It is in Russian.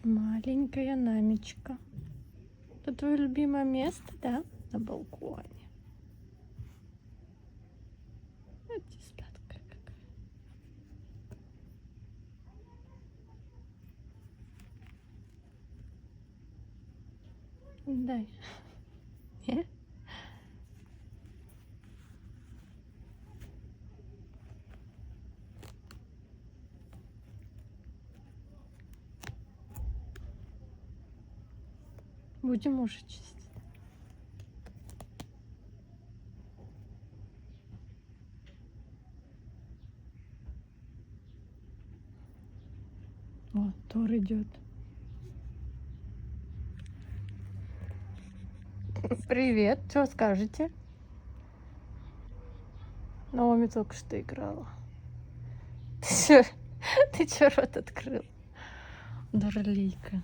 Маленькая Намечка. Это твое любимое место, да? На балконе. Вот здесь сладкая какая. Дай. Будем уши чистить. О, Тор идет. Привет, что скажете? Наоми только что играла. Ты чё рот открыл? Дурлейка.